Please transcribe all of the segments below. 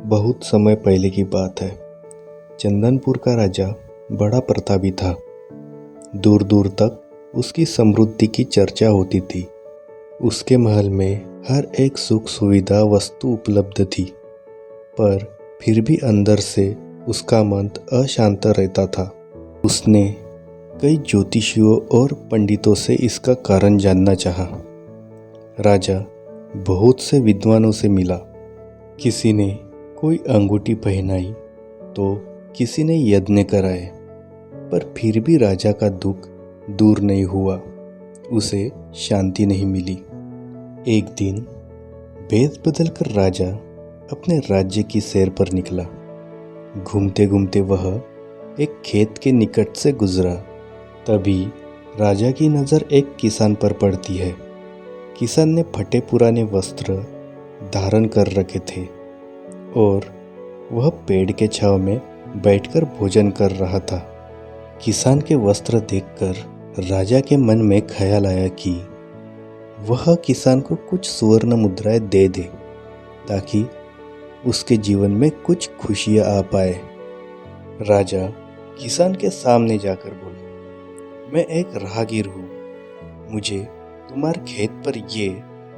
बहुत समय पहले की बात है। चंदनपुर का राजा बड़ा प्रतापी था। दूर दूर तक उसकी समृद्धि की चर्चा होती थी। उसके महल में हर एक सुख सुविधा वस्तु उपलब्ध थी, पर फिर भी अंदर से उसका मन अशांत रहता था। उसने कई ज्योतिषियों और पंडितों से इसका कारण जानना चाहा। राजा बहुत से विद्वानों से मिला। किसी ने कोई अंगूठी पहनाई तो किसी ने यज्ञ कराए, पर फिर भी राजा का दुख दूर नहीं हुआ। उसे शांति नहीं मिली। एक दिन भेष बदलकर राजा अपने राज्य की सैर पर निकला। घूमते घूमते वह एक खेत के निकट से गुजरा। तभी राजा की नज़र एक किसान पर पड़ती है। किसान ने फटे पुराने वस्त्र धारण कर रखे थे और वह पेड़ के छांव में बैठकर भोजन कर रहा था। किसान के वस्त्र देखकर राजा के मन में ख्याल आया कि वह किसान को कुछ स्वर्ण मुद्राएं दे दे, ताकि उसके जीवन में कुछ खुशियां आ पाए। राजा किसान के सामने जाकर बोले, मैं एक राहगीर हूँ। मुझे तुम्हारे खेत पर ये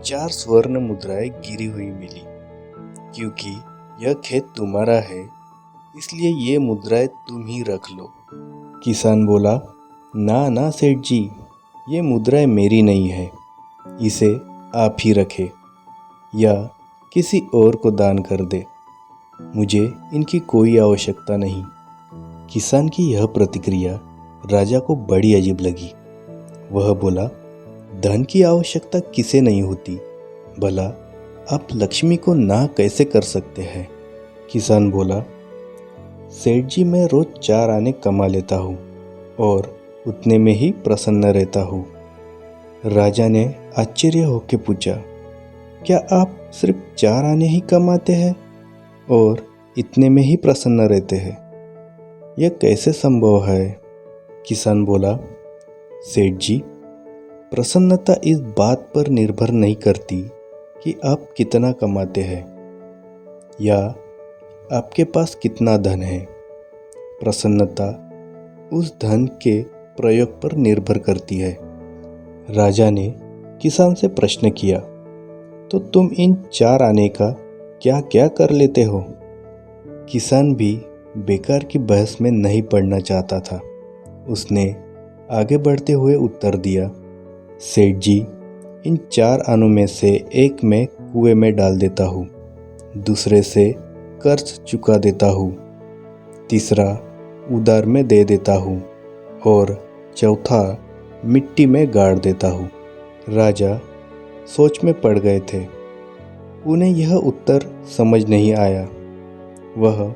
4 स्वर्ण मुद्राएं गिरी हुई मिली। क्योंकि यह खेत तुम्हारा है, इसलिए ये मुद्राएं तुम ही रख लो। किसान बोला, ना ना सेठ जी, ये मुद्राएं मेरी नहीं है, इसे आप ही रखें या किसी और को दान कर दे। मुझे इनकी कोई आवश्यकता नहीं। किसान की यह प्रतिक्रिया राजा को बड़ी अजीब लगी। वह बोला, धन की आवश्यकता किसे नहीं होती, भला आप लक्ष्मी को ना कैसे कर सकते हैं। किसान बोला, सेठ जी, मैं रोज 4 आने कमा लेता हूँ और उतने में ही प्रसन्न रहता हूँ। राजा ने आश्चर्य होकर पूछा, क्या आप सिर्फ 4 आने ही कमाते हैं और इतने में ही प्रसन्न रहते हैं? यह कैसे संभव है? किसान बोला, सेठ जी, प्रसन्नता इस बात पर निर्भर नहीं करती कि आप कितना कमाते हैं या आपके पास कितना धन है। प्रसन्नता उस धन के प्रयोग पर निर्भर करती है। राजा ने किसान से प्रश्न किया, तो तुम इन 4 आने का क्या क्या कर लेते हो? किसान भी बेकार की बहस में नहीं पड़ना चाहता था। उसने आगे बढ़ते हुए उत्तर दिया, सेठ जी, इन 4 आनों में से एक मैं कुएं में डाल देता हूँ, दूसरे से कर्ज चुका देता हूँ, तीसरा उधार में दे देता हूँ और चौथा मिट्टी में गाड़ देता हूँ। राजा सोच में पड़ गए थे। उन्हें यह उत्तर समझ नहीं आया। वह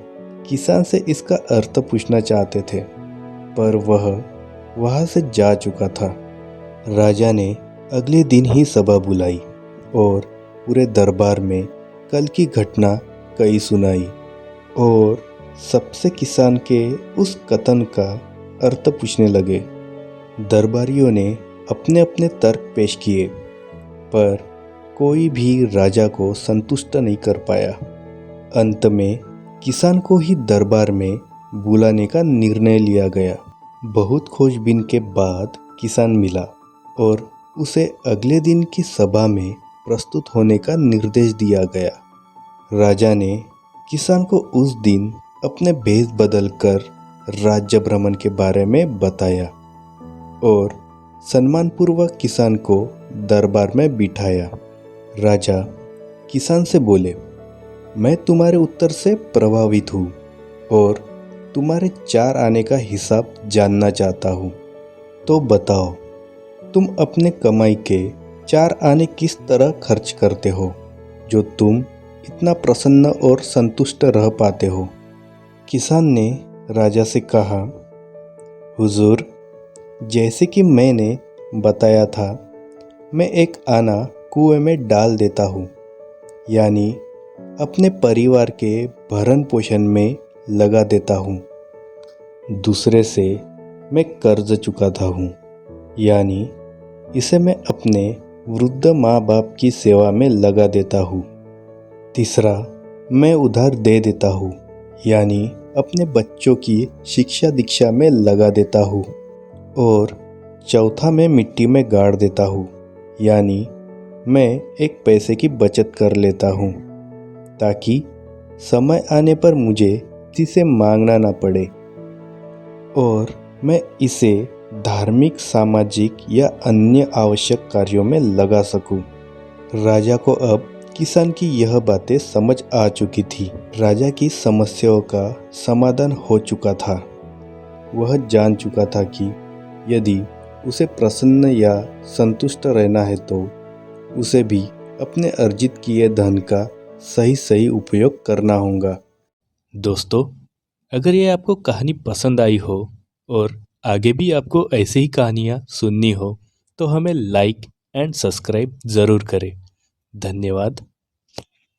किसान से इसका अर्थ पूछना चाहते थे, पर वह वहाँ से जा चुका था। राजा ने अगले दिन ही सभा बुलाई और पूरे दरबार में कल की घटना कही सुनाई और सबसे किसान के उस कथन का अर्थ पूछने लगे। दरबारियों ने अपने अपने तर्क पेश किए, पर कोई भी राजा को संतुष्ट नहीं कर पाया। अंत में किसान को ही दरबार में बुलाने का निर्णय लिया गया। बहुत खोजबीन के बाद किसान मिला और उसे अगले दिन की सभा में प्रस्तुत होने का निर्देश दिया गया। राजा ने किसान को उस दिन अपने भेष बदलकर राज्य भ्रमण के बारे में बताया और सम्मानपूर्वक किसान को दरबार में बिठाया। राजा किसान से बोले, मैं तुम्हारे उत्तर से प्रभावित हूँ और तुम्हारे 4 आने का हिसाब जानना चाहता हूँ। तो बताओ, तुम अपने कमाई के 4 आने किस तरह खर्च करते हो, जो तुम इतना प्रसन्न और संतुष्ट रह पाते हो? किसान ने राजा से कहा, हुजूर, जैसे कि मैंने बताया था, मैं एक आना कुएं में डाल देता हूँ, यानी अपने परिवार के भरण पोषण में लगा देता हूँ। दूसरे से मैं कर्ज चुकाता हूँ, यानी इसे मैं अपने वृद्ध माँ बाप की सेवा में लगा देता हूँ। तीसरा, मैं उधार दे देता हूँ, यानी अपने बच्चों की शिक्षा दीक्षा में लगा देता हूँ। और चौथा, मैं मिट्टी में गाड़ देता हूँ, यानी मैं एक पैसे की बचत कर लेता हूँ ताकि समय आने पर मुझे किसी से मांगना ना पड़े। और मैं इसे धार्मिक, सामाजिक या अन्य आवश्यक कार्यों में लगा सकूं। राजा को अब किसान की यह बातें समझ आ चुकी थी। राजा की समस्याओं का समाधान हो चुका था। वह जान चुका था कि यदि उसे प्रसन्न या संतुष्ट रहना है तो उसे भी अपने अर्जित किए धन का सही सही उपयोग करना होगा। दोस्तों, अगर ये आपको कहानी पसंद आई हो और आगे भी आपको ऐसी ही कहानियाँ सुननी हो तो हमें लाइक एंड सब्सक्राइब ज़रूर करें। धन्यवाद।